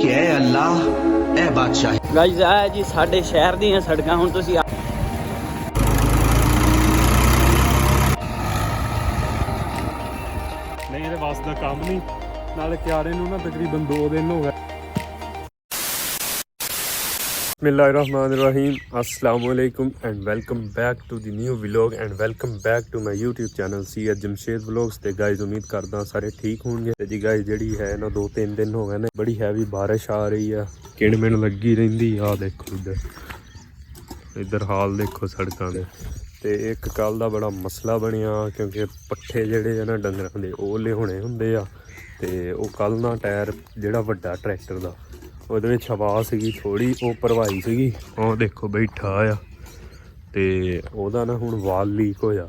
कि ऐ अल्लाह ऐ बादशाह। गाइस आ जी साडे शहर दी सड़कां हुण तुसीं नहीं ये बस का काम नहीं नाले क्यारे नूं ना तकरीबन 2 दिन हो गए। बिस्मिल्लाहिर्रहमानिर्रहीम, अस्सलाम वालेकुम and welcome back to the new vlog and welcome back to my YouTube channel CH Jamshed vlogs. ते गाइस उम्मीद करदा सारे ठीक होंगे। ते जी गाइस जेड़ी है ना 2-3 दिन हो गए ने बड़ी हैवी बारिश आ रही है, किणमिण लगी रहिंदी। आ देखो इधर हाल देखो सड़कों दे। ते एक कल दा बड़ा मसला बनिया क्योंकि पट्ठे जेड़े है ना डंगरां दे ओह लिहोणे हुंदे आ। ते ओह कल ना टायर जेड़ा वड्डा ट्रैक्टर दा ਉਹਦੇ ਵਿੱਚ ਹਵਾ ਸੀਗੀ ਥੋੜੀ, ਉਹ ਭਰਵਾਈ ਸੀਗੀ। ਉਹ ਦੇਖੋ ਬੈਠਾ ਆ ਤੇ ਉਹਦਾ ਨਾ ਹੁਣ ਵਾਲ ਲੀਕ ਹੋਇਆ।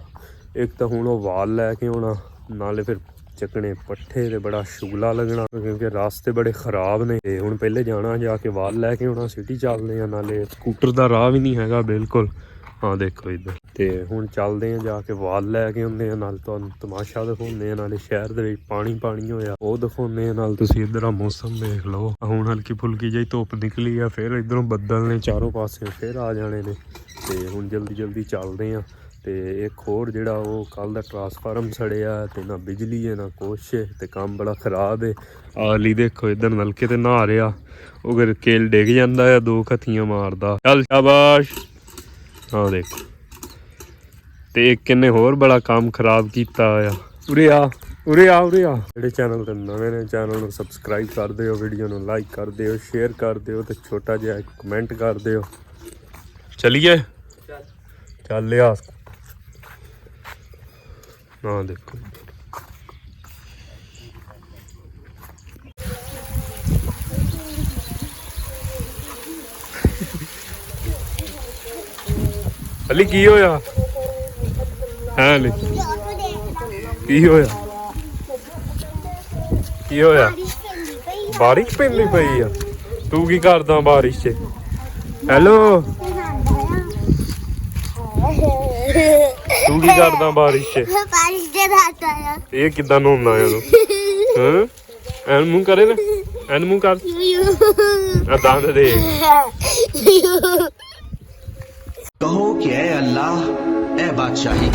ਇੱਕ ਤਾਂ ਹੁਣ ਉਹ ਵਾਲ ਲੈ ਕੇ ਆਉਣਾ, ਨਾਲੇ ਫਿਰ ਚੱਕਣੇ ਪੱਠੇ ਤੇ ਬੜਾ ਸ਼ੁਗਲਾ ਲੱਗਣਾ ਕਿਉਂਕਿ ਰਾਸਤੇ ਬੜੇ ਖਰਾਬ ਨੇ। ਤੇ ਹੁਣ ਪਹਿਲੇ ਜਾਣਾ ਜਾ ਕੇ ਵਾਲ ਲੈ ਕੇ ਆਉਣਾ, ਸਿਟੀ ਚੱਲਦੇ ਆ, ਨਾਲੇ ਸਕੂਟਰ ਦਾ ਰਾਹ ਵੀ ਨਹੀਂ ਹੈਗਾ ਬਿਲਕੁਲ। ਹਾਂ ਦੇਖੋ ਇੱਧਰ। ਤੇ ਹੁਣ ਚੱਲਦੇ ਆ ਜਾ ਕੇ ਵਾਲ ਲੈ ਕੇ ਆਉਂਦੇ ਆ, ਨਾਲ ਤੁਹਾਨੂੰ ਤਮਾਸ਼ਾ ਦਿਖਾਉਂਦੇ ਆ, ਨਾਲੇ ਸ਼ਹਿਰ ਦੇ ਵਿੱਚ ਪਾਣੀ ਹੋਇਆ ਉਹ ਦਿਖਾਉਂਦੇ ਆ, ਨਾਲ ਤੁਸੀਂ ਇੱਧਰ ਆ ਮੌਸਮ ਦੇਖ ਲਓ। ਹੁਣ ਹਲਕੀ ਫੁਲਕੀ ਜਿਹੀ ਧੁੱਪ ਨਿਕਲੀ ਆ, ਫਿਰ ਇੱਧਰੋਂ ਬੱਦਲ ਨੇ ਚਾਰੋਂ ਪਾਸੇ ਫਿਰ ਆ ਜਾਣੇ ਨੇ। ਤੇ ਹੁਣ ਜਲਦੀ ਚੱਲਦੇ ਆ। ਤੇ ਇੱਕ ਹੋਰ ਜਿਹੜਾ ਉਹ ਕੱਲ ਦਾ ਟਰਾਂਸਫਾਰਮ ਸੜਿਆ ਤੇ ਨਾ ਬਿਜਲੀ ਹੈ ਨਾ ਕੁਛ, ਤੇ ਕੰਮ ਬੜਾ ਖਰਾਬ ਹੈ। ਆਲੀ ਦੇਖੋ ਇੱਧਰ ਨਲਕੇ ਤੇ ਨਹਾ ਰਿਹਾ, ਉਹ ਫਿਰ ਕੇਲ ਡਿੱਗ ਜਾਂਦਾ ਆ, 2 ਖੱਤੀਆਂ ਮਾਰਦਾ। ਚੱਲ ਸ਼ਾਬਾਸ਼। ਹਾਂ ਦੇਖੋ। ਤੇ ਇੱਕ ਇਹਨੇ ਹੋਰ ਬੜਾ ਕੰਮ ਖਰਾਬ ਕੀਤਾ ਆ। ਉਰੇ ਆ ਜਿਹੜੇ ਚੈਨਲ ਤੇ ਨਵੇਂ ਨੇ ਚੈਨਲ ਨੂੰ ਸਬਸਕ੍ਰਾਈਬ ਕਰ ਦਿਓ, ਵੀਡੀਓ ਨੂੰ ਲਾਈਕ ਕਰ ਦਿਓ, ਸ਼ੇਅਰ ਕਰ ਦਿਓ ਤੇ ਛੋਟਾ ਜਿਹਾ ਇੱਕ ਕਮੈਂਟ ਕਰ ਦਿਓ। ਚਲੀਏ ਚੱਲ ਲਿਆ। ਨਾ ਦੇਖੋ ਅਲੀ ਕੀ ਹੋਇਆ ਹੈ? ਅਲੀ ਕੀ ਹੋਇਆ? ਬਾਰਿਸ਼ ਪੈਂਦੀ ਪਈ ਆ? ਤੂੰ ਕੀ ਕਰਦਾ ਬਾਰਿਸ਼ 'ਚ? ਹੈਲੋ ਤੂੰ ਕੀ ਕਰਦਾ ਬਾਰਿਸ਼ 'ਚ? ਇਹ ਕਿੱਦਾਂ ਨਹਾਉਂਦਾ ਆ ਤੂੰ? ਹਾਂ ਐਨ ਮੂੰਹ ਕਰੇ ਨਾ, ਐਨ ਮੂੰਹ ਕਰ, ਆ ਦੰਦ ਦੇ। कहो कि ऐ अल्लाह ऐ बादशाही।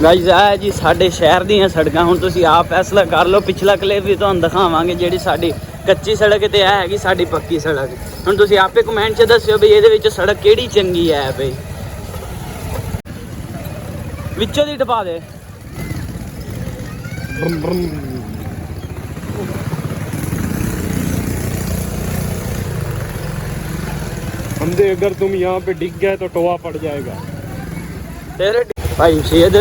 गाइस आ जी साडे शहर दी सड़कां हुण तुसीं आप फैसला कर लो। पिछला क्लिप भी तुहानूं दिखावांगे जिहड़ी साडी कच्ची सड़क ते है हैगी साडी पक्की सड़क। हुण तुसीं आपे कमेंट च दस्सिओ भी इहदे विच सड़क किहड़ी चंगी है बई। विचों दी टपा दे। बंदे अगर तुम यहाँ पे डिग गए तो टोआ पड़ जाएगा तेरे भाई शेद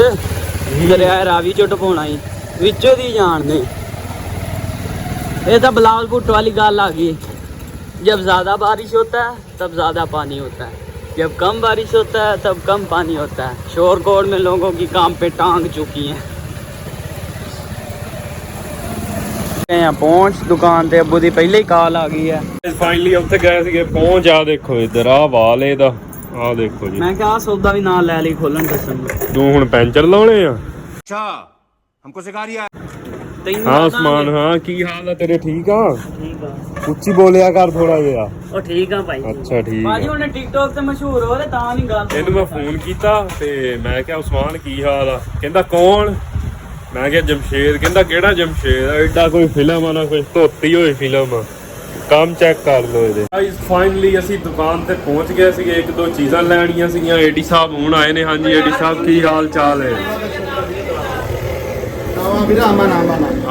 दरिया रावी चो टपाउणा ही विचों दी जान दे। ये तो बिलावल भुट्टो वाली गल आ गई। जब ज़्यादा बारिश होता है तब ज़्यादा पानी होता है, जब कम बारिश होता है तब कम पानी होता है। शोरकोट में लोगों की काम पे टांग चुकी हैं। पहुंच दुकान ते अब्बू दी पहले ही कॉल आ गई है। फाइनली उत्थे गए सीगे, पहुंच। आ देखो इधर आ वाल एदा, आ देखो जी। मैं क्या सौदा भी नाल लै ली खोलन कसम। तू हुण पैंचर लाउणे आ? अच्छा हमको सिखा रिया। हाँ उस्मान, हाँ की हाल है तेरे? ठीक आ? ठीक आ। ਉੱਚੀ ਬੋਲਿਆ ਕਰ ਥੋੜਾ ਜਿਹਾ। ਉਹ ਠੀਕ ਆ ਭਾਈ। ਅੱਛਾ ਠੀਕ ਭਾਜੀ ਉਹਨੇ ਟਿਕਟੌਕ ਤੇ ਮਸ਼ਹੂਰ ਹੋ ਰਿਹਾ ਤਾਂ ਨਹੀਂ ਗੱਲ। ਇਹਨੂੰ ਮੈਂ ਫੋਨ ਕੀਤਾ ਤੇ ਮੈਂ ਕਿਹਾ ਉਸਮਾਨ ਕੀ ਹਾਲ ਆ? ਕਹਿੰਦਾ ਕੌਣ? ਮੈਂ ਕਿਹਾ ਜਮਸ਼ੇਦ। ਕਹਿੰਦਾ ਕਿਹੜਾ ਜਮਸ਼ੇਦ? ਐਡਾ ਕੋਈ ਫਿਲਮ ਆ ਨਾ, ਕੋਈ ਧੋਤੀ ਹੋਈ ਫਿਲਮ ਆ। ਕੰਮ ਚੈੱਕ ਕਰ ਲਓ ਇਹਦੇ। ਗਾਇਸ ਫਾਈਨਲੀ ਅਸੀਂ ਦੁਕਾਨ ਤੇ ਪਹੁੰਚ ਗਏ ਸੀਗੇ, 1-2 ਚੀਜ਼ਾਂ ਲੈਣੀਆਂ ਸੀਗੀਆਂ। ਏਡੀ ਸਾਹਿਬ ਹੁਣ ਆਏ ਨੇ। ਹਾਂਜੀ ਏਡੀ ਸਾਹਿਬ ਕੀ ਹਾਲ ਚਾਲ ਹੈ?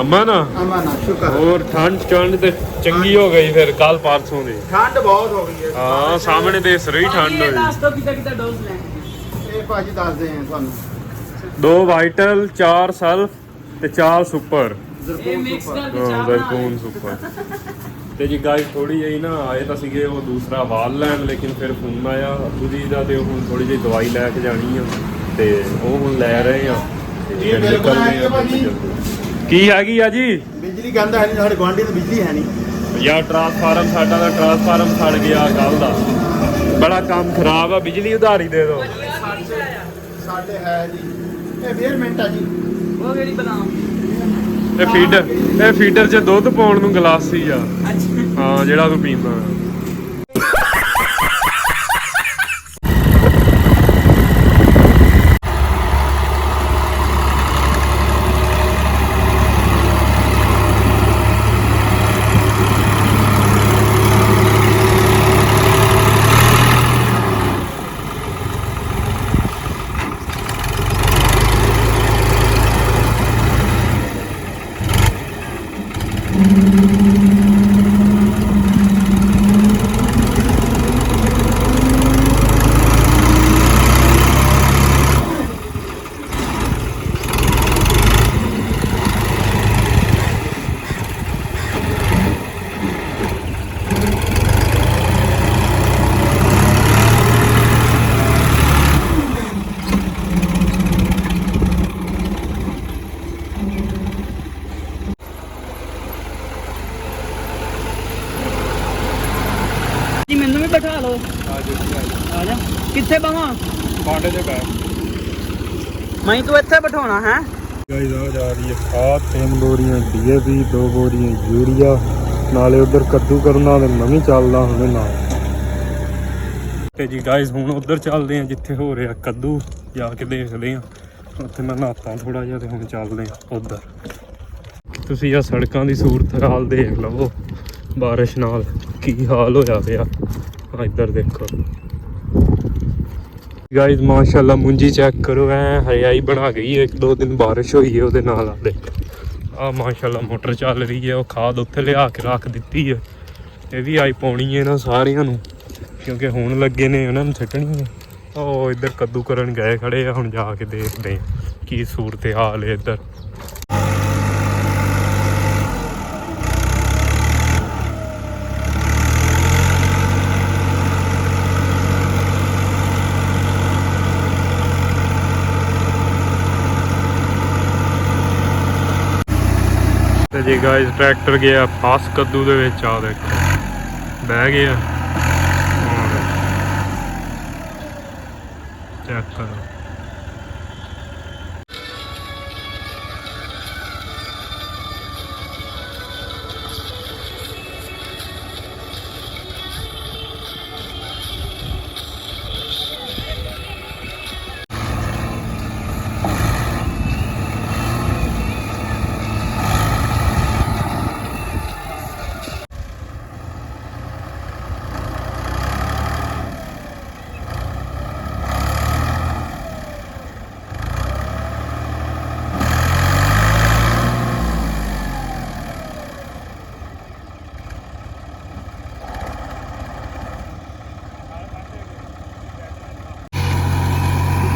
ਅਮਨ ਸ਼ੁਕਰ। ਹੋਰ ਠੰਡ ਤੇ ਚੰਗੀ ਹੋ ਗਈ ਫਿਰ ਕੱਲ ਪਰਸੋਂ ਦੀ? ਠੰਡ ਬਹੁਤ ਹੋ ਗਈ ਹੈ। ਹਾਂ ਸਾਹਮਣੇ ਤੇ ਸਰੀ ਠੰਡ ਹੋਈ। ਦੱਸ ਦੋ ਕਿੱਦਾਂ ਡੋਜ਼ ਲੈਣੀ? ਇਹ ਭਾਜੀ ਦੱਸਦੇ ਆ ਤੁਹਾਨੂੰ। 2 ਵਾਈਟਲ, 4 ਸਲਫ ਤੇ 4 ਸੁਪਰ। ਇਹ ਮਿਕਸ ਕਰਕੇ ਜ਼ਰਕੂਨ ਸੁਪਰ। ਤੇ ਜੀ ਗਾਇਸ ਥੋੜੀ ਜਿਹੀ ਨਾ ਆਏ ਤਾਂ ਸੀਗੇ ਉਹ ਦੂਸਰਾ ਵਾਲ ਲੈਣ, ਲੇਕਿਨ ਫਿਰ ਫੋਨ ਆਇਆ ਅੱਬੂ ਜੀ ਦਾ ਤੇ ਹੁਣ ਥੋੜੀ ਜਿਹੀ ਦਵਾਈ ਲੈ ਕੇ ਜਾਣੀ ਆ ਤੇ ਉਹ ਹੁਣ ਲੈ ਰਹੇ ਆ। ਨਿਕਲਦੇ ਆ ਕੀ ਹੈਗੀ ਆ ਜੀ? ਬਿਜਲੀ ਕਹਿੰਦਾ ਹੈ ਨਹੀਂ, ਸਾਡੇ ਗੁਆਂਢੀ ਤੋਂ ਬਿਜਲੀ ਹੈ ਨਹੀਂ। ਯਾਰ ਟਰਾਂਸਫਾਰਮ ਸਾਡਾ ਦਾ ਟਰਾਂਸਫਾਰਮ ਸੜ ਗਿਆ ਕੱਲ ਦਾ, ਬੜਾ ਕੰਮ ਖਰਾਬ ਆ, ਬਿਜਲੀ ਉਧਾਰੀ ਦੇ ਦਿਓ। ਸਾਡੇ ਹੈ ਜੀ, ਇਹ 20 ਮਿੰਟ ਆ ਜੀ। ਉਹ ਕਿਹੜੀ ਬਦਾਮ? ਇਹ ਫੀਡਰ 'ਚ ਦੁੱਧ ਪਾਉਣ ਨੂੰ ਗਲਾਸੀ ਆ। ਅੱਛਾ ਹਾਂ, ਜਿਹੜਾ ਤੂੰ ਪੀਂਦਾ। ਜੀ ਮੈਨੂੰ ਵੀ ਬਿਠਾ ਲਓ। ਆ ਜਾ। ਕਿੱਥੇ ਬਵਾਂ? ਬਾਂਡੇ ਦੇ ਬੈਠ। ਮੈਂ ਤੂੰ ਇੱਥੇ ਬਿਠਾਉਣਾ ਹੈ। ਗਾਇਸ ਆ ਜਾ ਰਹੀ ਹੈ ਖਾਦ, 3 ਬੋਰੀਆਂ DAP, 2 ਬੋਰੀਆਂ ਯੂਰੀਆ, ਨਾਲੇ ਉਧਰ ਕੱਦੂ ਕਰਨ ਵਾਲੇ ਨਵੀਂ ਚੱਲਦਾ ਹੁਣੇ ਨਾਲ। ਤੇ ਜੀ ਗਾਇਸ ਹੁਣ ਉਧਰ ਚੱਲਦੇ ਆ ਜਿੱਥੇ ਹੋ ਰਿਹਾ ਕੱਦੂ, ਜਾ ਕੇ ਦੇਖਦੇ ਆ। ਉੱਥੇ ਮੈਂ ਨਹਾਤਾ ਥੋੜਾ ਜਿਹਾ ਤੇ ਹੁਣ ਚੱਲਦੇ ਆ ਉਧਰ। ਤੁਸੀਂ ਆ ਸੜਕਾਂ ਦੀ ਸੂਰਤ ਹਾਲ ਦੇਖ ਲਵੋ, ਬਾਰਿਸ਼ ਨਾਲ ਕੀ ਹਾਲ ਹੋਇਆ ਪਿਆ। ਆ ਇੱਧਰ ਦੇਖੋ ਗਾਇਸ, ਮਾਸ਼ਾਅੱਲਾ ਮੁੰਜੀ ਚੈੱਕ ਕਰੋ, ਐ ਹਰਿਆਈ ਬਣਾ ਗਈ ਹੈ। 1-2 ਦਿਨ ਬਾਰਿਸ਼ ਹੋਈ ਹੈ ਉਹਦੇ ਨਾਲ। ਆ ਦੇਖੋ ਆ ਮਾਸ਼ਾਅੱਲਾ ਮੋਟਰ ਚੱਲ ਰਹੀ ਹੈ। ਉਹ ਖਾਦ ਉੱਥੇ ਲਿਆ ਕੇ ਰੱਖ ਦਿੱਤੀ ਹੈ। ਇਹ ਵੀ ਆਈ ਪਾਉਣੀ ਹੈ ਨਾ ਸਾਰਿਆਂ ਨੂੰ, ਕਿਉਂਕਿ ਹੁਣ ਲੱਗੇ ਨੇ ਉਹਨਾਂ ਨੂੰ ਸਿੱਟਣੀ ਹੈ। ਉਹ ਇੱਧਰ ਕੱਦੂ ਕਰਨ ਗਏ ਖੜੇ ਆ, ਹੁਣ ਜਾ ਕੇ ਦੇਖਦੇ ਆ ਕੀ ਸੂਰਤ ਹਾਲ ਹੈ ਇੱਧਰ। ਤੇ ਜੀ ਗਾਇਸ ਟਰੈਕਟਰ ਗਿਆ ਫਾਸ ਕੱਦੂ ਦੇ ਵਿੱਚ। ਆ ਦੇਖੋ ਬਹਿ ਗਿਆ, ਚੈੱਕ ਕਰੋ।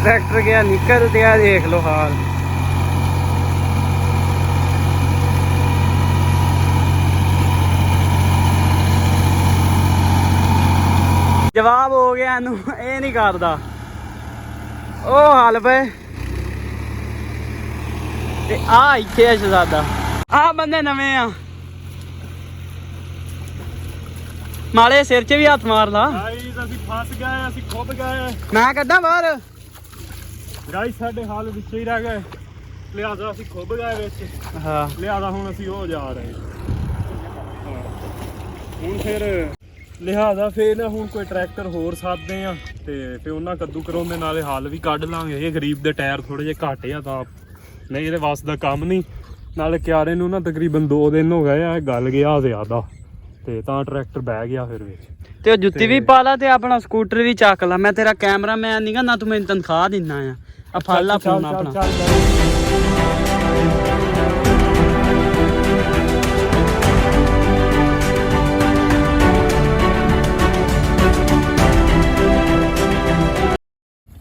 ਟਰੈਕਟਰ ਗਿਆ ਨਿਕਲ ਤੇ ਆ ਦੇਖ ਲਓ ਹਾਲ। ਜਵਾਬ ਹੋ ਗਿਆ ਇਹਨੂੰ, ਇਹ ਨਹੀਂ ਕਰਦਾ। ਉਹ ਹਾਲ ਪਏ ਤੇ ਆ ਇੱਥੇ ਆ ਸ਼ਹਜ਼ਾਦਾ। ਆ ਬੰਦੇ ਨਵੇਂ ਆ, ਮਾਲੇ ਸਿਰ 'ਚ ਵੀ ਹੱਥ ਮਾਰ ਲਾ। ਗਾਇਸ ਅਸੀਂ ਫਸ ਗਏ, ਅਸੀਂ ਖੁੱਭ ਗਏ। ਮੈਂ ਕੱਢਾਂ ਬਾਹਰ। ਗਾਇਸ ਸਾਡੇ ਹਾਲ ਵਿੱਚ ਹੀ ਰਹਿ ਗਏ, ਲਿਹਾਜ਼ਾ ਅਸੀਂ ਖੁੱਭ ਗਏ ਵਿੱਚ। ਹਾਂ ਲਿਹਾਜ਼ਾ ਹੁਣ ਅਸੀਂ ਹੋ ਜਾ ਰਹੇ ਹਾਂ। ਹੁਣ ਫਿਰ ਲਿਹਾਜ਼ਾ ਫਿਰ ਨਾ ਹੁਣ ਕੋਈ ਟਰੈਕਟਰ ਹੋਰ ਸਾਧਦੇ ਆ ਤੇ ਫਿਰ ਉਹਨਾਂ ਕੱਦੂ ਕਰਾਉਂਦੇ ਨਾਲੇ ਹੱਲ ਵੀ ਕੱਢ ਲਾਂਗੇ। ਇਹ ਗਰੀਬ ਦੇ ਟਾਇਰ ਥੋੜੇ ਜਿਹੇ ਘੱਟ ਆ ਤਾਂ ਨਹੀਂ ਇਹਦੇ ਵਾਸ ਦਾ ਕੰਮ ਨਹੀਂ। ਨਾਲੇ ਕਿਆਰੇ ਨੂੰ ਨਾ ਤਕਰੀਬਨ 2 ਦਿਨ ਹੋ ਗਏ ਆ, ਗੱਲ ਗਿਆ ਜ਼ਿਆਦਾ ਤੇ ਤਾਂ ਟਰੈਕਟਰ ਬਹਿ ਗਿਆ ਫਿਰ ਵਿੱਚ। ਤੇ ਉਹ ਜੁੱਤੀ ਵੀ ਪਾ ਲਾ ਤੇ ਆਪਣਾ ਸਕੂਟਰ ਵੀ ਚੱਕ ਲਾ। ਮੈਂ ਤੇਰਾ ਕੈਮਰਾਮੈਨ ਨਹੀਂਗਾ ਨਾ, ਤੂੰ ਮੈਨੂੰ ਤਨਖਾਹ ਦਿੰਦਾ ਆ ਫੜ ਲਾ ਫੋਨ ਆਪਣਾ।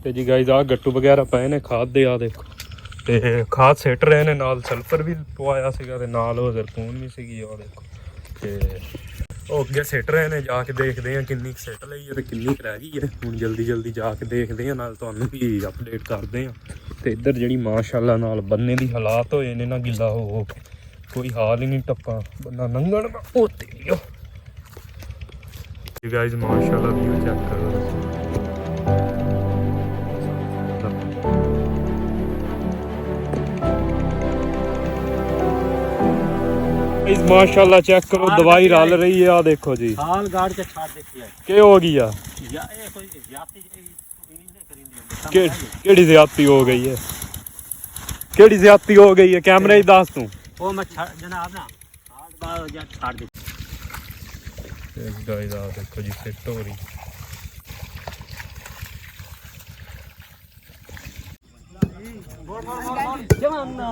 ਤੇ ਜੀ ਗਾਇਜ਼ ਆ ਗੱਟੂ ਵਗੈਰਾ ਪਏ ਨੇ ਖਾਦ ਦੇ। ਆ ਦੇਖੋ ਤੇ ਖਾਦ ਸਿੱਟ ਰਹੇ ਨੇ, ਨਾਲ ਸਲਫਰ ਵੀ ਪਵਾਇਆ ਸੀਗਾ ਤੇ ਨਾਲ ਉਹ ਜ਼ਰਕੂਨ ਵੀ ਸੀਗੀ। ਉਹ ਦੇਖੋ ਤੇ ਉਹ ਅੱਗੇ ਸਿੱਟ ਰਹੇ ਨੇ। ਜਾ ਕੇ ਦੇਖਦੇ ਆ ਕਿੰਨੀ ਸਿੱਟ ਲਈ ਹੈ ਤੇ ਕਿੰਨੀ ਰਹਿ ਗਈ ਹੈ। ਹੁਣ ਜਲਦੀ ਜਲਦੀ ਜਾ ਕੇ ਦੇਖਦੇ ਆ, ਨਾਲ ਤੁਹਾਨੂੰ ਵੀ ਅਪਡੇਟ ਕਰਦੇ ਆ। ਤੇ ਇੱਧਰ ਜਿਹੜੀ ਮਾਸ਼ਾਅੱਲਾ ਨਾਲ ਬੰਨੇ ਦੀ ਹਾਲਾਤ ਹੋਏ ਨੇ ਨਾ ਗਿੱਲਾ ਹੋ ਕੇ, ਕੋਈ ਹਾਲ ਹੀ ਨਹੀਂ ਟੱਪਾ ਬੰਦਾ ਨੰਗਣ ਦਾ ਉਹ ਤੇਰੀਓ ਜੀ ਗਾਇਜ਼ ਮਾਸ਼ਾਅੱਲਾ ਵੀਊ ਚੈੱਕ ਕਰੋ ਇਸ ਮਾਸ਼ਾਅੱਲਾ ਚੈੱਕ ਕਰੋ ਦਵਾਈ ਰਲ ਰਹੀ ਹੈ ਆ ਦੇਖੋ ਜੀ ਹਾਲ ਗਾੜ ਕੇ ਛੱਡ ਦਿੱਤੀ ਹੈ ਕੀ ਹੋ ਗਈ ਆ ਯਾ ਇਹ ਕੋਈ ਜ਼ਿਆਦਤੀ ਕਿਹੜੀ ਜ਼ਿਆਦਤੀ ਹੋ ਗਈ ਹੈ ਕਿਹੜੀ ਜ਼ਿਆਦਤੀ ਹੋ ਗਈ ਹੈ ਕੈਮਰੇ 'ਚ ਦੱਸ ਤੂੰ ਉਹ ਮੈਂ ਜਨਾਬ ਨਾ ਹਾਲ ਬਾਅਦ ਜਾਂ ਛੱਡ ਦਿੱਤੀ ਇਸ ਗਾਇਜ਼ ਆ ਦੇਖੋ ਜੀ ਫਿੱਟ ਹੋ ਰਹੀ ਜਵਾਨਾ